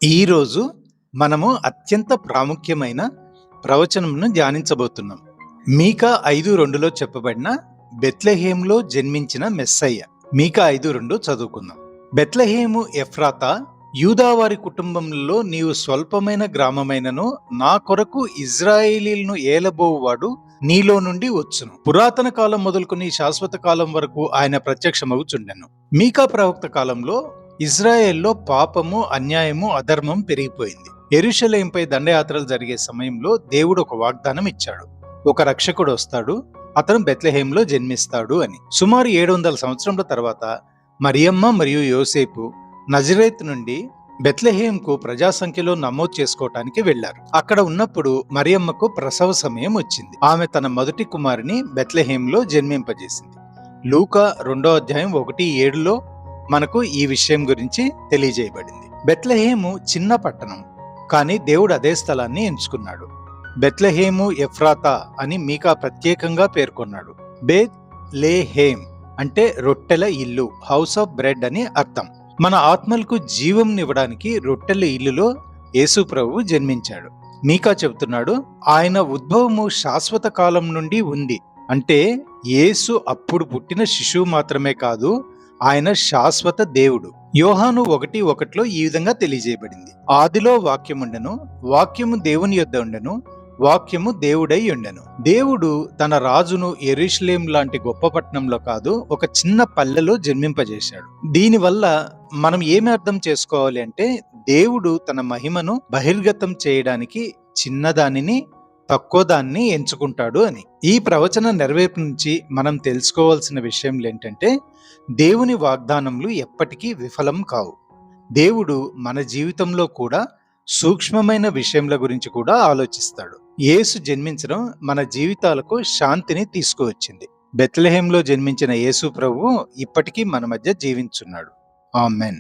ఈరోజు మనము అత్యంత ప్రాముఖ్యమైన ప్రవచనంను ధ్యానించబోతున్నాం. మీకా 5:2లో చెప్పబడిన బెత్లెహేములో జన్మించిన మెస్సయ్య. మీకా 5:2 చదువుకుందాం. బెత్లెహేము ఎఫ్రాతా, యూదావారి కుటుంబంలో నీవు స్వల్పమైన గ్రామమైనను నా కొరకు ఇజ్రాయేలీలను ఏలబోవువాడు నీలో నుండి వచ్చును. పురాతన కాలం మొదలుకొని శాశ్వత కాలం వరకు ఆయన ప్రత్యక్షమగుచుండెను. మీకా ప్రవక్త కాలంలో ఇజ్రాయెల్లో పాపము, అన్యాయము, అధర్మం పెరిగిపోయింది. యెరూషలేంపై దండయాత్రలు జరిగే సమయంలో దేవుడు ఒక వాగ్దానం ఇచ్చాడు. ఒక రక్షకుడు వస్తాడు, అతను బెత్లెహేంలో జన్మిస్తాడు అని. సుమారు 700 సంవత్సరముల తర్వాత మరియమ్మ మరియు యోసేపు నజరేత్ నుండి బెత్లెహేంకు ప్రజా సంఖ్యలో నమోదు చేసుకోవటానికి వెళ్లారు. అక్కడ ఉన్నప్పుడు మరియమ్మకు ప్రసవ సమయం వచ్చింది. ఆమె తన మొదటి కుమారుని బెత్లెహేంలో జన్మింపజేసింది. లూకా 2:1-7లో మనకు ఈ విషయం గురించి తెలియజేయబడింది. బెత్లెహేము చిన్న పట్టణం, కానీ దేవుడు అదే స్థలాన్ని ఎంచుకున్నాడు. బెత్లెహేము ఎఫ్రాతా అని మీకా ప్రత్యేకంగా పేర్కొన్నాడు. బెత్ లెహేమ్ అంటే రొట్టెల ఇల్లు, హౌస్ ఆఫ్ బ్రెడ్ అని అర్థం. మన ఆత్మలకు జీవం నివ్వడానికి రొట్టెల ఇల్లులో యేసు ప్రభువు జన్మించాడు. మీకా చెబుతున్నాడు, ఆయన ఉద్భవము శాశ్వత కాలం నుండి ఉంది. అంటే యేసు అప్పుడు పుట్టిన శిశువు మాత్రమే కాదు, ఆయన శాశ్వత దేవుడు. యోహాను 1:1లో ఈ విధంగా తెలియజేయబడింది. ఆదిలో వాక్యముండెను, వాక్యము దేవుని యొద్ద ఉండెను, వాక్యము దేవుడై ఉండెను. దేవుడు తన రాజును యెరూషలేం లాంటి గొప్ప పట్టణంలో కాదు, ఒక చిన్న పల్లెలో జన్మింపజేశాడు. దీనివల్ల మనం ఏమి అర్థం చేసుకోవాలి అంటే, దేవుడు తన మహిమను బహిర్గతం చేయడానికి చిన్నదానిని, తక్కువ దాన్ని ఎంచుకుంటాడు అని. ఈ ప్రవచన నెరవేర్పు నుంచి మనం తెలుసుకోవాల్సిన విషయంలు ఏంటంటే, దేవుని వాగ్దానములు ఎప్పటికీ విఫలం కావు. దేవుడు మన జీవితంలో కూడా సూక్ష్మమైన విషయముల గురించి కూడా ఆలోచిస్తాడు. యేసు జన్మించడం మన జీవితాలకు శాంతిని తీసుకువచ్చింది. బెత్లెహేంలో జన్మించిన యేసు ప్రభువు ఇప్పటికీ మన మధ్య జీవించున్నాడు. ఆమెన్.